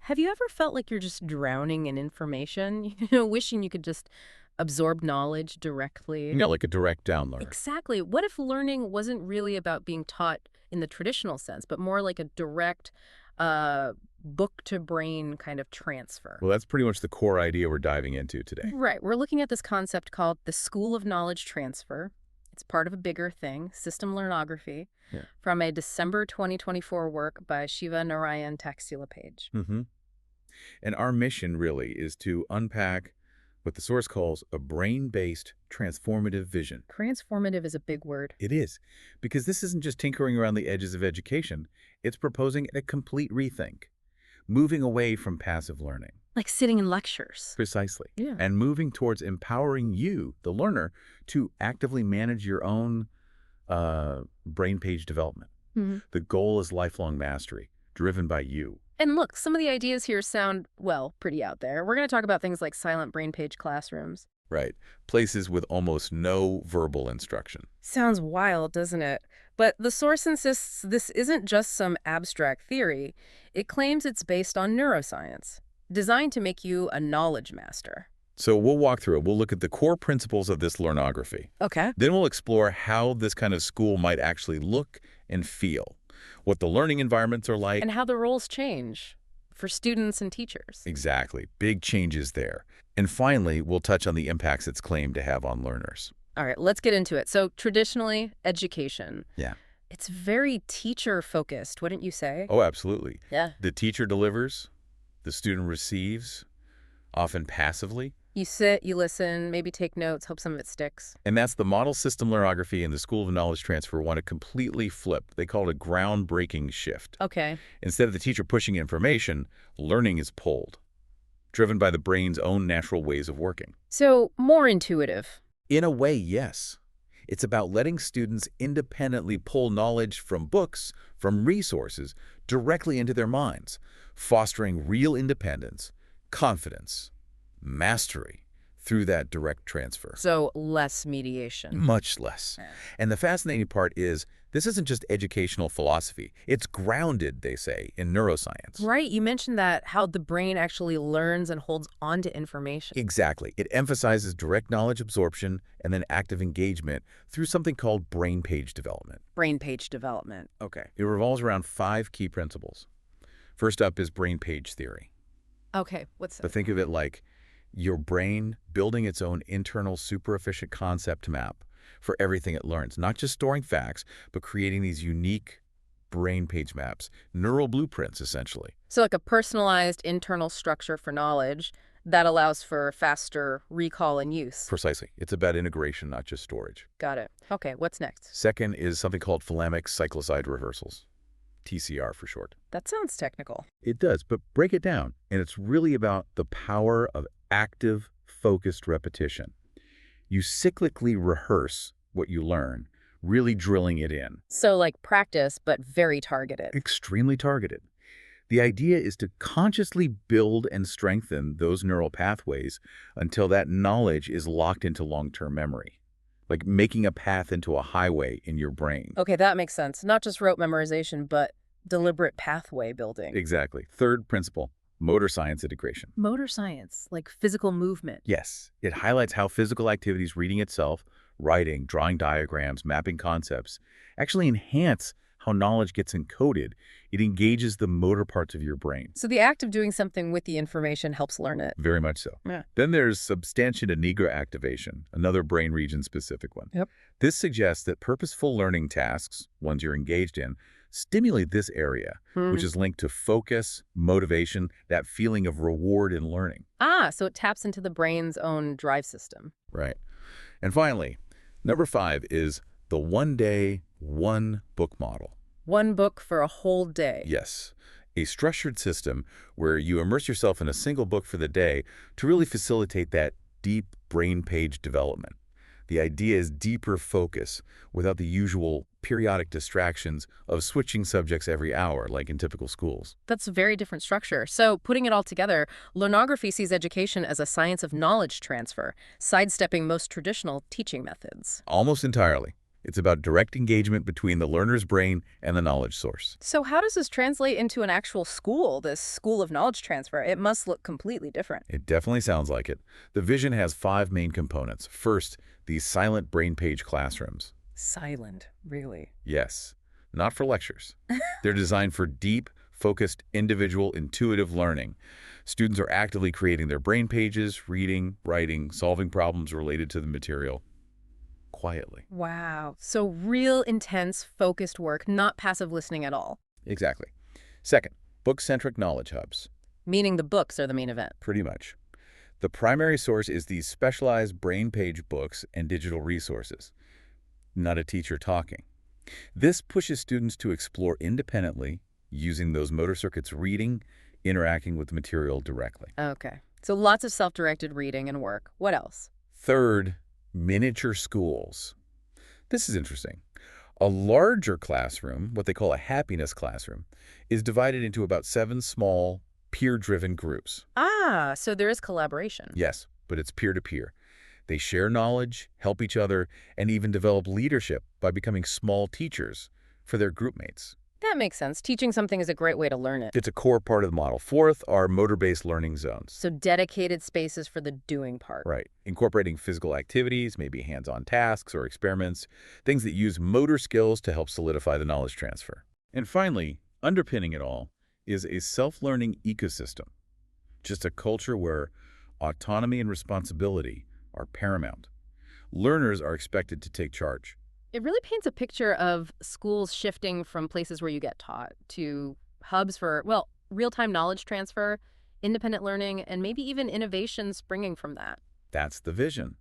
Have you ever felt like you're just drowning in information? Wishing you could just absorb knowledge directly? Yeah, like a direct downloader. Exactly. What if learning wasn't really about being taught in the traditional sense, but more like a direct book-to-brain kind of transfer? Well, that's pretty much the core idea we're diving into today. Right. We're looking at this concept called the School of Knowledge Transfer. It's part of a bigger thing, system learnography, Yeah. from a December 2024 work by Shiva Narayan Taksilapage. hmm And our mission really is to unpack what the source calls a brain-based transformative vision. Transformative is a big word. It is, because this isn't just tinkering around the edges of education. It's proposing a complete rethink, moving away from passive learning. Like sitting in lectures. Precisely. Yeah. And moving towards empowering you, the learner, to actively manage your own brain page development. Mhm. The goal is lifelong mastery, driven by you. And look, some of the ideas here sound, well, pretty out there. We're going to talk about things like silent brain page classrooms. Right. Places with almost no verbal instruction. Sounds wild, doesn't it? But the source insists this isn't just some abstract theory. It claims it's based on neuroscience, designed to make you a knowledge master. So we'll walk through it. We'll look at the core principles of this learnography. Okay. Then we'll explore how this kind of school might actually look and feel, what the learning environments are like. And how the roles change for students and teachers. Exactly. Big changes there. And finally, we'll touch on the impacts it's claimed to have on learners. All right, let's get into it. So traditionally, education. Yeah. It's very teacher-focused, wouldn't you say? Oh, absolutely. Yeah. The teacher delivers, the student receives, often passively. You sit, you listen, maybe take notes, hope some of it sticks. And that's the model system learnography and the School of Knowledge Transfer want to completely flip. They call it a groundbreaking shift. Okay. Instead of the teacher pushing information, learning is pulled, driven by the brain's own natural ways of working. So more intuitive. In a way, yes. It's about letting students independently pull knowledge from books, from resources, directly into their minds, fostering real independence, confidence, mastery through that direct transfer. So less mediation. Much less. Yeah. And the fascinating part is this isn't just educational philosophy. It's grounded, they say, in neuroscience. Right, you mentioned that, how the brain actually learns and holds on to information. Exactly. It emphasizes direct knowledge absorption and then active engagement through something called brain page development. Brain page development. Okay. It revolves around 5 key principles. First up is brain page theory. Okay, what's But that? think of it like your brain building its own internal super efficient concept map for everything it learns, not just storing facts, but creating these unique brain page maps, neural blueprints, essentially. So like a personalized internal structure for knowledge that allows for faster recall and use. Precisely. It's about integration, not just storage. Got it. Okay, what's next? Second is something called Thalamic Cyclozeid Rehearsals, TCR for short. That sounds technical. It does, but break it down, and it's really about the power of active, focused repetition. You cyclically rehearse what you learn, really drilling it in. So like practice, but very targeted. Extremely targeted. The idea is to consciously build and strengthen those neural pathways until that knowledge is locked into long-term memory, like making a path into a highway in your brain. Okay, that makes sense. Not just rote memorization, but deliberate pathway building. Exactly. Third principle, motor science integration. Motor science, like physical movement. Yes, it highlights how physical activities, reading itself, writing, drawing diagrams, mapping concepts, actually enhance how knowledge gets encoded. It engages the motor parts of your brain. So the act of doing something with the information helps learn it. Very much so. Yeah. Then there's substantia nigra activation, another brain region-specific one. Yep. This suggests that purposeful learning tasks, ones you're engaged in, stimulate this area, which is linked to focus, motivation, that feeling of reward in learning. So it taps into the brain's own drive system. Right. And finally, number 5 is the one-day, one-book model. One book for a whole day. Yes, a structured system where you immerse yourself in a single book for the day to really facilitate that deep brain page development. The idea is deeper focus without the usual periodic distractions of switching subjects every hour, like in typical schools. That's a very different structure. So putting it all together, learnography sees education as a science of knowledge transfer, sidestepping most traditional teaching methods. Almost entirely. It's about direct engagement between the learner's brain and the knowledge source. So how does this translate into an actual school, this school of knowledge transfer? It must look completely different. It definitely sounds like it. The vision has 5 main components. First, these silent brain page classrooms. Silent, really. Yes, not for lectures. They're designed for deep, focused, individual, intuitive learning. Students are actively creating their brain pages, reading, writing, solving problems related to the material quietly. Wow. So real intense, focused work, not passive listening at all. Exactly. Second, book-centric knowledge hubs. Meaning the books are the main event. Pretty much. The primary source is these specialized brain page books and digital resources, not a teacher talking. This pushes students to explore independently, using those motor circuits reading, interacting with the material directly. Okay. So lots of self-directed reading and work. What else? Third, miniature schools. This is interesting. A larger classroom, what they call a happiness classroom, is divided into about 7 small, peer-driven groups. Ah, so there is collaboration. Yes, but it's peer-to-peer. They share knowledge, help each other, and even develop leadership by becoming small teachers for their group mates. That makes sense. Teaching something is a great way to learn it. It's a core part of the model. Fourth are motor-based learning zones. So dedicated spaces for the doing part. Right. Incorporating physical activities, maybe hands-on tasks or experiments, things that use motor skills to help solidify the knowledge transfer. And finally, underpinning it all is a self-learning ecosystem. Just a culture where autonomy and responsibility are paramount. Learners are expected to take charge. It really paints a picture of schools shifting from places where you get taught to hubs for, well, real-time knowledge transfer, independent learning, and maybe even innovation springing from that. That's the vision.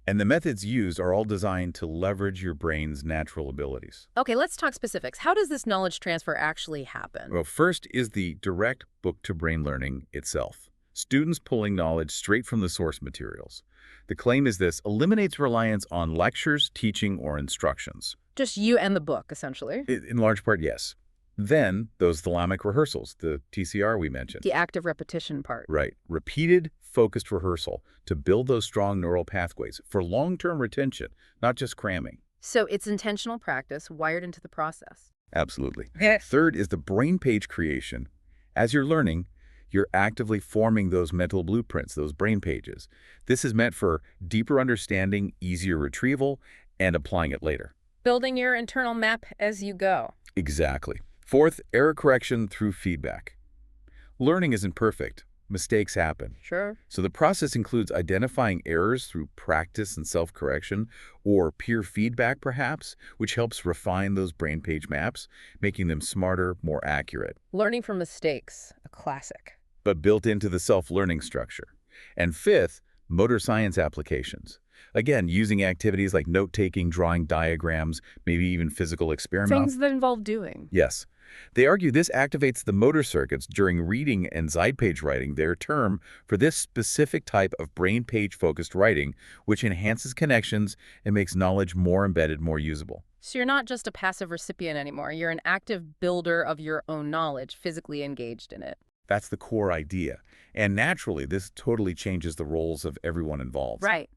And the methods used are all designed to leverage your brain's natural abilities. Okay, let's talk specifics. How does this knowledge transfer actually happen? Well, first is the direct book-to-brain learning itself. Students pulling knowledge straight from the source materials. The claim is this eliminates reliance on lectures, teaching, or instructions. Just you and the book, essentially. In large part, yes. Then, those thalamic rehearsals, the TCR we mentioned. The active repetition part. Right. Repeated, focused rehearsal to build those strong neural pathways for long-term retention, not just cramming. So it's intentional practice wired into the process. Absolutely. Yeah. Third is the brain page creation. As you're learning, you're actively forming those mental blueprints, those brain pages. This is meant for deeper understanding, easier retrieval, and applying it later. Building your internal map as you go. Exactly. Fourth, error correction through feedback. Learning isn't perfect. Mistakes happen. Sure. So the process includes identifying errors through practice and self-correction, or peer feedback perhaps, which helps refine those brain page maps, making them smarter, more accurate. Learning from mistakes, a classic. But built into the self-learning structure. And fifth, motor science applications. Again, using activities like note-taking, drawing diagrams, maybe even physical experiments. Things that involve doing. Yes. They argue this activates the motor circuits during reading and Zeid page writing, their term for this specific type of brain page-focused writing, which enhances connections and makes knowledge more embedded, more usable. So you're not just a passive recipient anymore. You're an active builder of your own knowledge, physically engaged in it. That's the core idea. And naturally, this totally changes the roles of everyone involved. Right.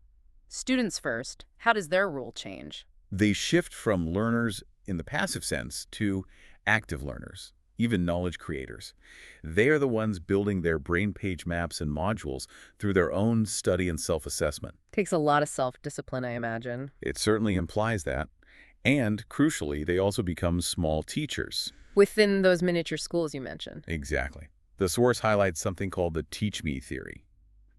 Students first. How does their role change? They shift from learners in the passive sense to active learners, even knowledge creators. They are the ones building their brain page maps and modules through their own study and self-assessment. Takes a lot of self-discipline, I imagine. It certainly implies that. And, crucially, they also become small teachers. Within those miniature schools you mentioned. Exactly. The source highlights something called the teach me theory.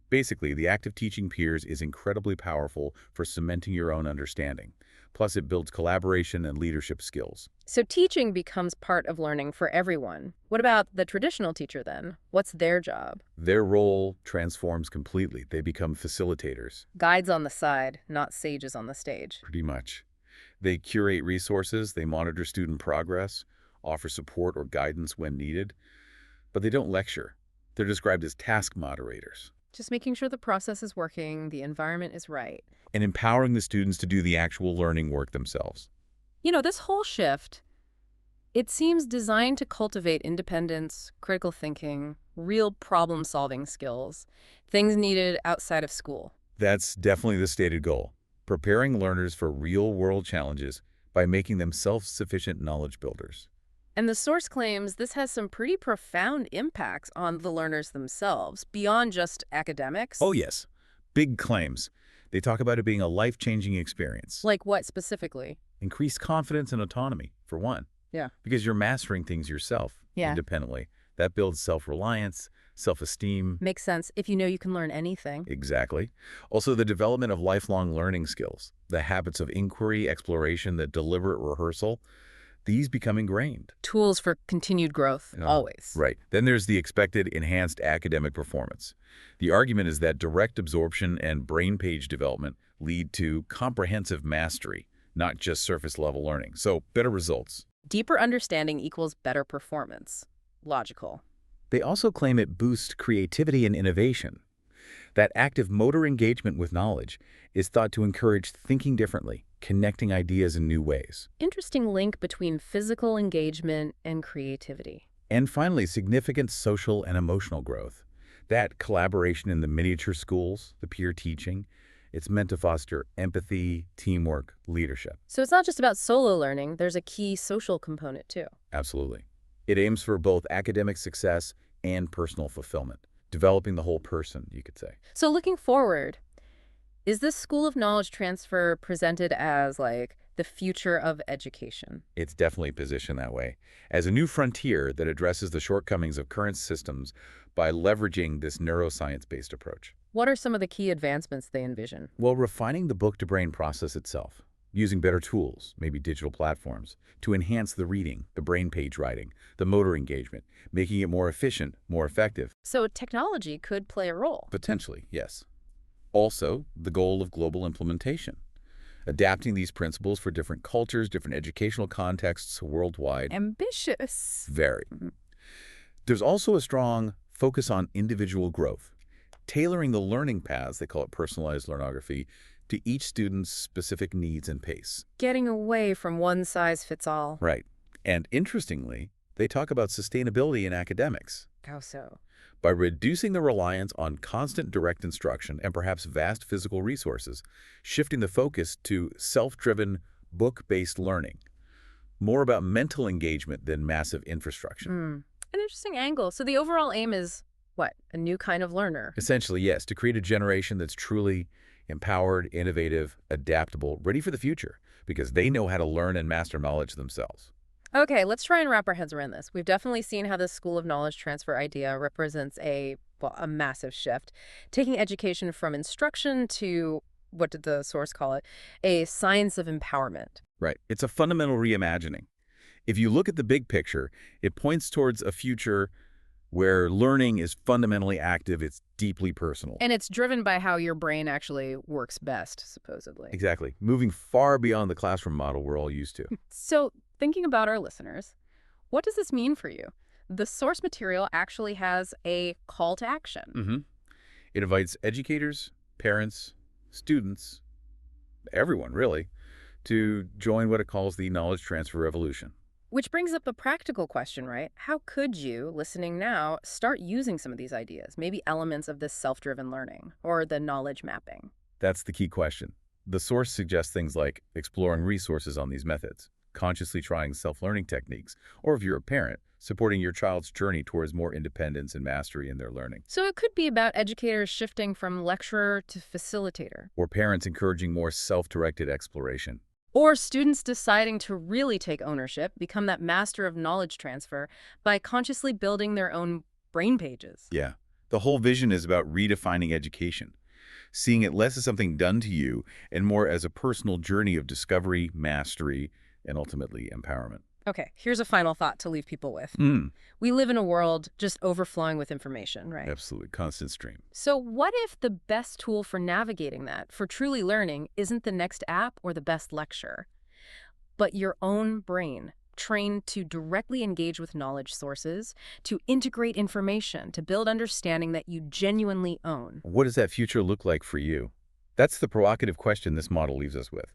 Basically, the act of teaching peers is incredibly powerful for cementing your own understanding. Plus, it builds collaboration and leadership skills. So teaching becomes part of learning for everyone. What about the traditional teacher then? What's their job? Their role transforms completely. They become facilitators. Guides on the side, not sages on the stage. Pretty much. They curate resources, they monitor student progress, offer support or guidance when needed. But they don't lecture. They're described as task moderators. Just making sure the process is working, the environment is right. And empowering the students to do the actual learning work themselves. You know, this whole shift, it seems designed to cultivate independence, critical thinking, real problem-solving skills, things needed outside of school. That's definitely the stated goal. Preparing learners for real-world challenges by making them self-sufficient knowledge builders. And the source claims this has some pretty profound impacts on the learners themselves, beyond just academics. Oh yes, big claims. They talk about it being a life-changing experience. Like what specifically? Increased confidence and autonomy, for one, Yeah. because you're mastering things yourself Yeah. independently. That builds self-reliance, self-esteem. Makes sense if you know you can learn anything. Exactly. Also, the development of lifelong learning skills, the habits of inquiry, exploration, the deliberate rehearsal, these become ingrained. Tools for continued growth, always. Right. Then there's the expected enhanced academic performance. The argument is that direct absorption and brain page development lead to comprehensive mastery, not just surface-level learning. So, better results. Deeper understanding equals better performance. Logical. They also claim it boosts creativity and innovation. That active motor engagement with knowledge is thought to encourage thinking differently, connecting ideas in new ways. Interesting link between physical engagement and creativity. And finally, significant social and emotional growth. That collaboration in the miniature schools, the peer teaching, it's meant to foster empathy, teamwork, leadership. So it's not just about solo learning, there's a key social component too. Absolutely. It aims for both academic success and personal fulfillment, developing the whole person, you could say. So looking forward, is this school of knowledge transfer presented as like the future of education? It's definitely positioned that way, as a new frontier that addresses the shortcomings of current systems by leveraging this neuroscience-based approach. What are some of the key advancements they envision? Well, refining the book-to-brain process itself, using better tools, maybe digital platforms, to enhance the reading, the brain page writing, the motor engagement, making it more efficient, more effective. So technology could play a role. Potentially, yes. Also, the goal of global implementation, adapting these principles for different cultures, different educational contexts worldwide. Ambitious. Very. There's also a strong focus on individual growth, tailoring the learning paths, they call it personalized learnography, to each student's specific needs and pace. Getting away from one size fits all. Right. And interestingly, they talk about sustainability in academics. How so? By reducing the reliance on constant direct instruction and perhaps vast physical resources, shifting the focus to self-driven, book-based learning. More about mental engagement than massive infrastructure. An interesting angle. So the overall aim is, what, a new kind of learner? Essentially, yes, to create a generation that's truly empowered, innovative, adaptable, ready for the future, because they know how to learn and master knowledge themselves. Okay, let's try and wrap our heads around this. We've definitely seen how this school of knowledge transfer idea represents a massive shift, taking education from instruction to, what did the source call it, a science of empowerment. Right. It's a fundamental reimagining. If you look at the big picture, it points towards a future where learning is fundamentally active, it's deeply personal. And it's driven by how your brain actually works best, supposedly. Exactly. Moving far beyond the classroom model we're all used to. So, thinking about our listeners, what does this mean for you? The source material actually has a call to action. It invites educators, parents, students, everyone really, to join what it calls the knowledge transfer revolution. Which brings up a practical question, right? How could you, listening now, start using some of these ideas, maybe elements of this self-driven learning or the knowledge mapping? That's the key question. The source suggests things like exploring resources on these methods, consciously trying self-learning techniques, or if you're a parent, supporting your child's journey towards more independence and mastery in their learning. So it could be about educators shifting from lecturer to facilitator. Or parents encouraging more self-directed exploration. Or students deciding to really take ownership, become that master of knowledge transfer by consciously building their own brain pages. Yeah. The whole vision is about redefining education, seeing it less as something done to you and more as a personal journey of discovery, mastery, and ultimately empowerment. Okay, here's a final thought to leave people with. We live in a world just overflowing with information, right? Absolutely. Constant stream. So what if the best tool for navigating that, for truly learning, isn't the next app or the best lecture, but your own brain, trained to directly engage with knowledge sources, to integrate information, to build understanding that you genuinely own? What does that future look like for you? That's the provocative question this model leaves us with.